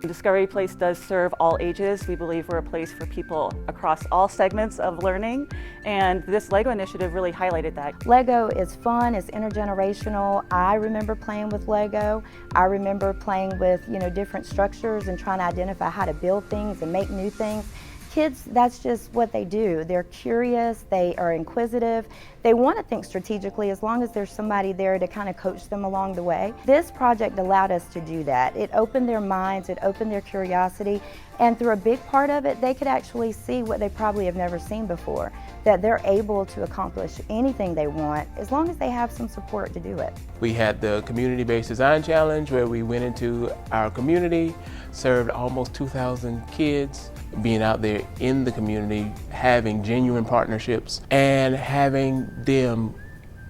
Discovery Place does serve all ages. We believe we're a place for people across all segments of learning, and this LEGO initiative really highlighted that. LEGO is fun, it's intergenerational. I remember playing with LEGO. I remember playing with, different structures and trying to identify how to build things and make new things. Kids, that's just what they do. They're curious, they are inquisitive, they want to think strategically as long as there's somebody there to kind of coach them along the way. This project allowed us to do that. It opened their minds, it opened their curiosity, and through a big part of it, they could actually see what they probably have never seen before, that they're able to accomplish anything they want as long as they have some support to do it. We had the community-based design challenge where we went into our community, served almost 2,000 kids, being out there in the community, having genuine partnerships, and having them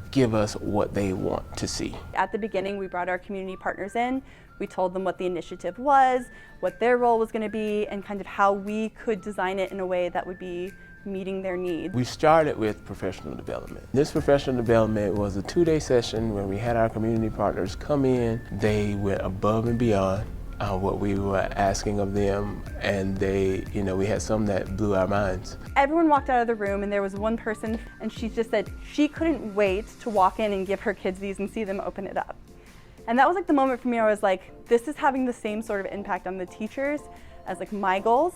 give us what they want to see. At the beginning, we brought our community partners in. We told them what the initiative was, what their role was going to be, and kind of how we could design it in a way that would be meeting their needs. We started with professional development. This professional development was a 2-day session where we had our community partners come in. They went above and beyond what we were asking of them, and we had some that blew our minds. Everyone walked out of the room and there was one person, and she just said she couldn't wait to walk in and give her kids these and see them open it up. And that was like the moment for me where I was like, this is having the same sort of impact on the teachers as like my goals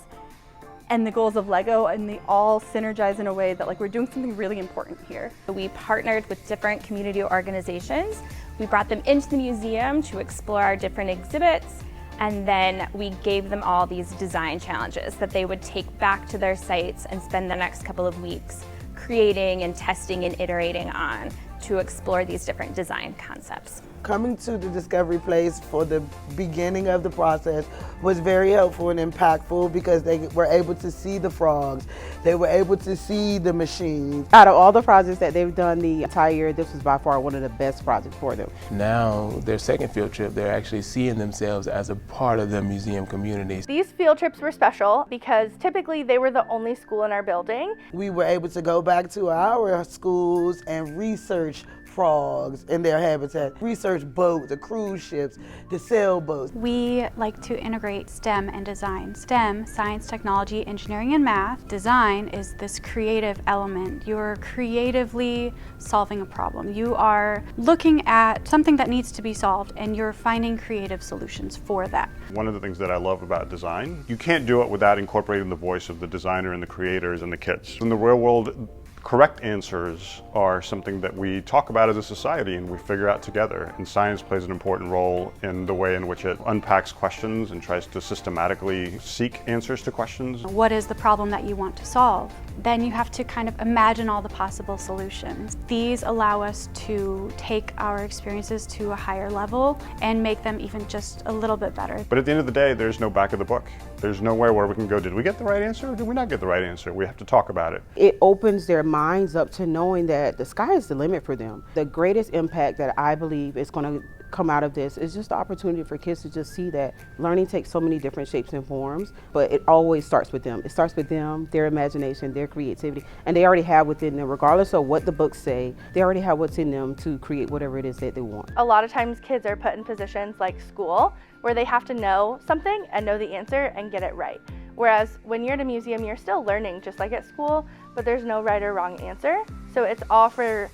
and the goals of LEGO, and they all synergize in a way that like we're doing something really important here. We partnered with different community organizations. We brought them into the museum to explore our different exhibits, and then we gave them all these design challenges that they would take back to their sites and spend the next couple of weeks creating and testing and iterating on to explore these different design concepts. Coming to the Discovery Place for the beginning of the process was very helpful and impactful because they were able to see the frogs, they were able to see the machines. Out of all the projects that they've done the entire year, this was by far one of the best projects for them. Now, their second field trip, they're actually seeing themselves as a part of the museum community. These field trips were special because typically they were the only school in our building. We were able to go back to our schools and research frogs in their habitat, research boats, the cruise ships, the sailboats. We like to integrate STEM and design. STEM, science, technology, engineering, and math. Design is this creative element. You're creatively solving a problem. You are looking at something that needs to be solved and you're finding creative solutions for that. One of the things that I love about design, you can't do it without incorporating the voice of the designer and the creators and the kids. In the real world, correct answers are something that we talk about as a society and we figure out together. And science plays an important role in the way in which it unpacks questions and tries to systematically seek answers to questions. What is the problem that you want to solve? Then you have to kind of imagine all the possible solutions. These allow us to take our experiences to a higher level and make them even just a little bit better. But at the end of the day, there's no back of the book. There's nowhere where we can go, did we get the right answer or did we not get the right answer? We have to talk about it. It opens their minds up to knowing that the sky is the limit for them. The greatest impact that I believe is going to come out of this is just the opportunity for kids to just see that learning takes so many different shapes and forms, but it always starts with them. It starts with them, their imagination, their creativity, and they already have within them, regardless of what the books say, they already have what's in them to create whatever it is that they want. A lot of times kids are put in positions like school where they have to know something and know the answer and get it right. Whereas when you're at a museum, you're still learning just like at school, but there's no right or wrong answer. So it's all for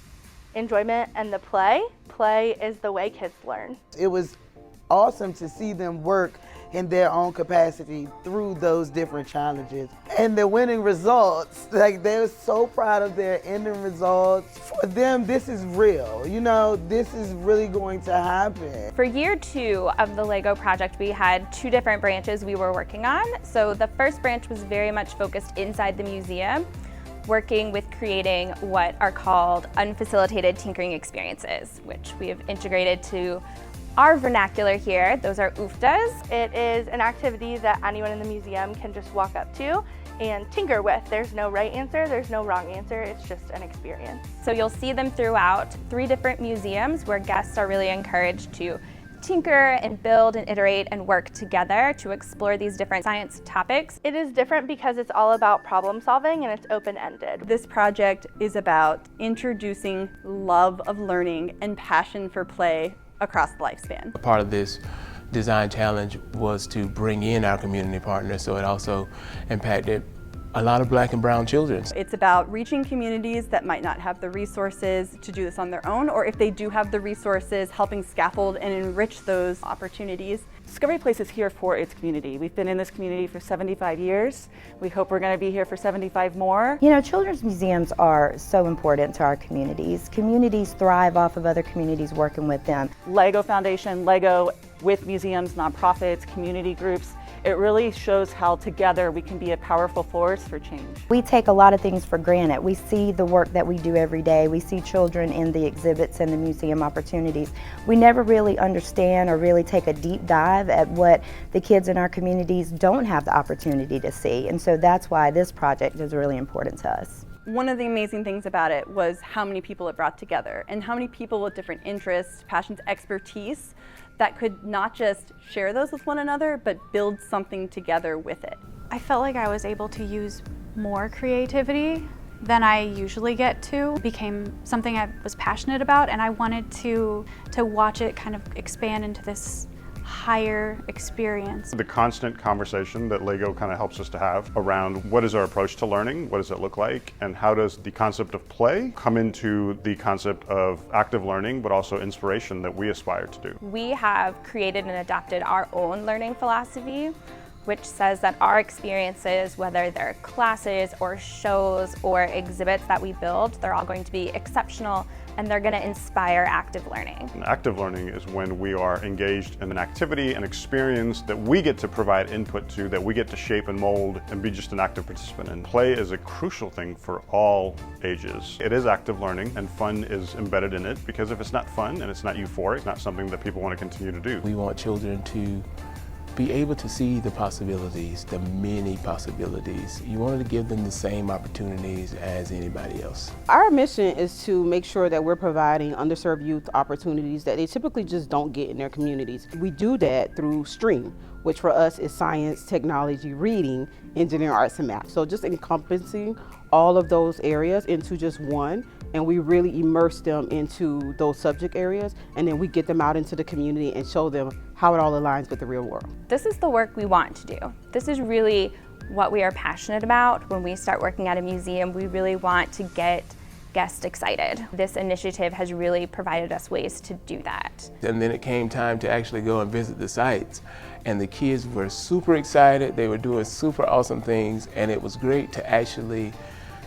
enjoyment and the play. Play is the way kids learn. It was awesome to see them work in their own capacity through those different challenges. And the winning results, like they're so proud of their ending results. For them, this is real. This is really going to happen. For year 2 of the LEGO project, we had 2 different branches we were working on. So the first branch was very much focused inside the museum, working with creating what are called unfacilitated tinkering experiences, which we have integrated to our vernacular here. Those are UFTAs. It is an activity that anyone in the museum can just walk up to and tinker with. There's no right answer, there's no wrong answer, it's just an experience. So you'll see them throughout 3 different museums where guests are really encouraged to tinker and build and iterate and work together to explore these different science topics. It is different because it's all about problem solving and it's open-ended. This project is about introducing love of learning and passion for play across the lifespan. A part of this design challenge was to bring in our community partners, so it also impacted a lot of Black and brown children. It's about reaching communities that might not have the resources to do this on their own, or if they do have the resources, helping scaffold and enrich those opportunities. Discovery Place is here for its community. We've been in this community for 75 years. We hope we're going to be here for 75 more. You know, children's museums are so important to our communities. Communities thrive off of other communities working with them. LEGO Foundation, LEGO with museums, nonprofits, community groups, it really shows how together we can be a powerful force for change. We take a lot of things for granted. We see the work that we do every day. We see children in the exhibits and the museum opportunities. We never really understand or really take a deep dive at what the kids in our communities don't have the opportunity to see. And so that's why this project is really important to us. One of the amazing things about it was how many people it brought together and how many people with different interests, passions, expertise that could not just share those with one another, but build something together with it. I felt like I was able to use more creativity than I usually get to. It became something I was passionate about, and I wanted to watch it kind of expand into this higher experience. The constant conversation that LEGO kind of helps us to have around what is our approach to learning, what does it look like, and how does the concept of play come into the concept of active learning, but also inspiration that we aspire to do. We have created and adopted our own learning philosophy, which says that our experiences, whether they're classes or shows or exhibits that we build, they're all going to be exceptional and they're going to inspire active learning. And active learning is when we are engaged in an activity, an experience that we get to provide input to, that we get to shape and mold and be just an active participant in. Play is a crucial thing for all ages. It is active learning and fun is embedded in it, because if it's not fun and it's not euphoric, it's not something that people want to continue to do. We want children to be able to see the possibilities, the many possibilities. You wanted to give them the same opportunities as anybody else. Our mission is to make sure that we're providing underserved youth opportunities that they typically just don't get in their communities. We do that through STREAM, which for us is science, technology, reading, engineering, arts, and math. So just encompassing all of those areas into just one, and we really immerse them into those subject areas, and then we get them out into the community and show them how it all aligns with the real world. This is the work we want to do. This is really what we are passionate about. When we start working at a museum, we really want to get guests excited. This initiative has really provided us ways to do that. And then it came time to actually go and visit the sites, and the kids were super excited. They were doing super awesome things, and it was great to actually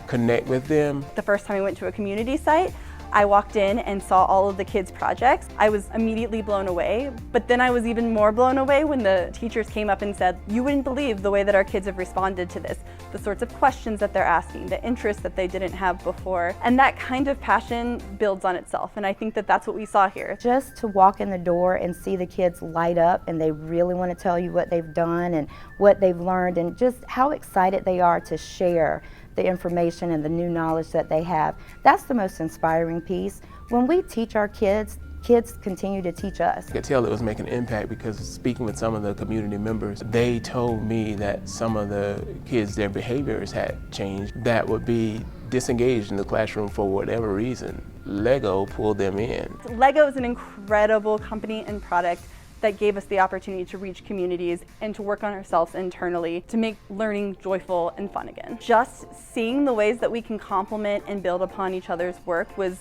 connect with them. The first time I went to a community site, I walked in and saw all of the kids' projects. I was immediately blown away, but then I was even more blown away when the teachers came up and said, "You wouldn't believe the way that our kids have responded to this, the sorts of questions that they're asking, the interest that they didn't have before." And that kind of passion builds on itself, and I think that that's what we saw here. Just to walk in the door and see the kids light up and they really want to tell you what they've done and what they've learned and just how excited they are to share the information and the new knowledge that they have. That's the most inspiring piece. When we teach our kids, kids continue to teach us. I could tell it was making an impact because speaking with some of the community members, they told me that some of the kids, their behaviors had changed, that would be disengaged in the classroom for whatever reason. LEGO pulled them in. LEGO is an incredible company and product that gave us the opportunity to reach communities and to work on ourselves internally to make learning joyful and fun again. Just seeing the ways that we can complement and build upon each other's work was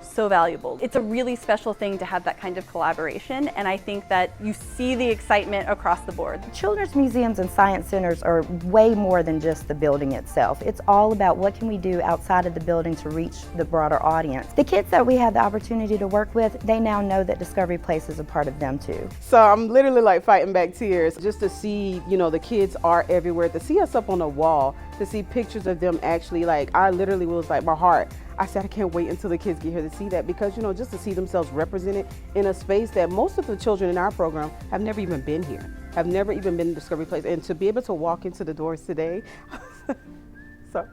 so valuable. It's a really special thing to have that kind of collaboration, and I think that you see the excitement across the board. Children's museums and science centers are way more than just the building itself. It's all about what can we do outside of the building to reach the broader audience. The kids that we have the opportunity to work with, they now know that Discovery Place is a part of them too. So I'm literally like fighting back tears just to see, you know, the kids are everywhere, to see us up on the wall, to see pictures of them actually, like, I literally was like, my heart, I said I can't wait until the kids get here to see that, because, you know, just to see themselves represented in a space that most of the children in our program have never even been here, have never even been in Discovery Place, and to be able to walk into the doors today, sorry,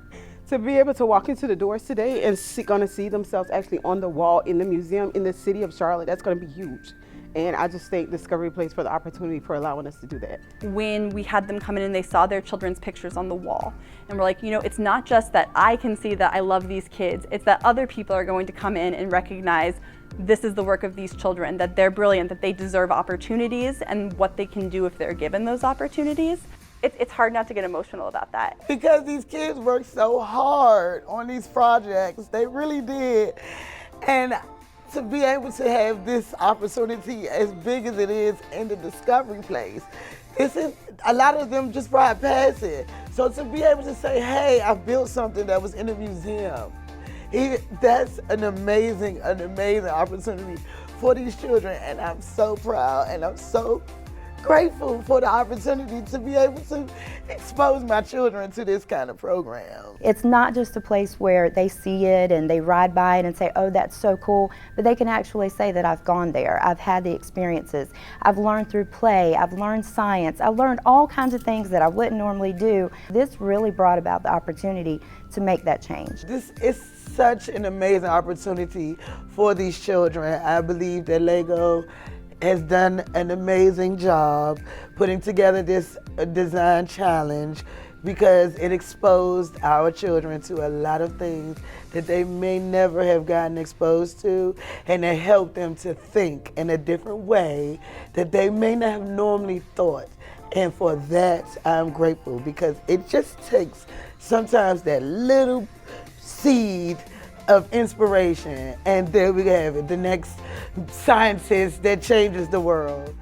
to be able to walk into the doors today and gonna see themselves actually on the wall in the museum in the city of Charlotte, that's gonna be huge. And I just thank Discovery Place for the opportunity for allowing us to do that. When we had them come in and they saw their children's pictures on the wall, and we're like, you know, it's not just that I can see that I love these kids, it's that other people are going to come in and recognize this is the work of these children, that they're brilliant, that they deserve opportunities and what they can do if they're given those opportunities. It's hard not to get emotional about that. Because these kids worked so hard on these projects, they really did. And to be able to have this opportunity as big as it is in the Discovery Place, this is, a lot of them just ride past it. So to be able to say, hey, I built something that was in the museum, that's an amazing opportunity for these children. And I'm so proud and I'm so grateful for the opportunity to be able to expose my children to this kind of program. It's not just a place where they see it and they ride by it and say, oh, that's so cool, but they can actually say that I've gone there, I've had the experiences, I've learned through play, I've learned science, I've learned all kinds of things that I wouldn't normally do. This really brought about the opportunity to make that change. This is such an amazing opportunity for these children. I believe that LEGO has done an amazing job putting together this design challenge because it exposed our children to a lot of things that they may never have gotten exposed to, and it helped them to think in a different way that they may not have normally thought. And for that, I'm grateful, because it just takes sometimes that little seed of inspiration, and there we have it, the next scientist that changes the world.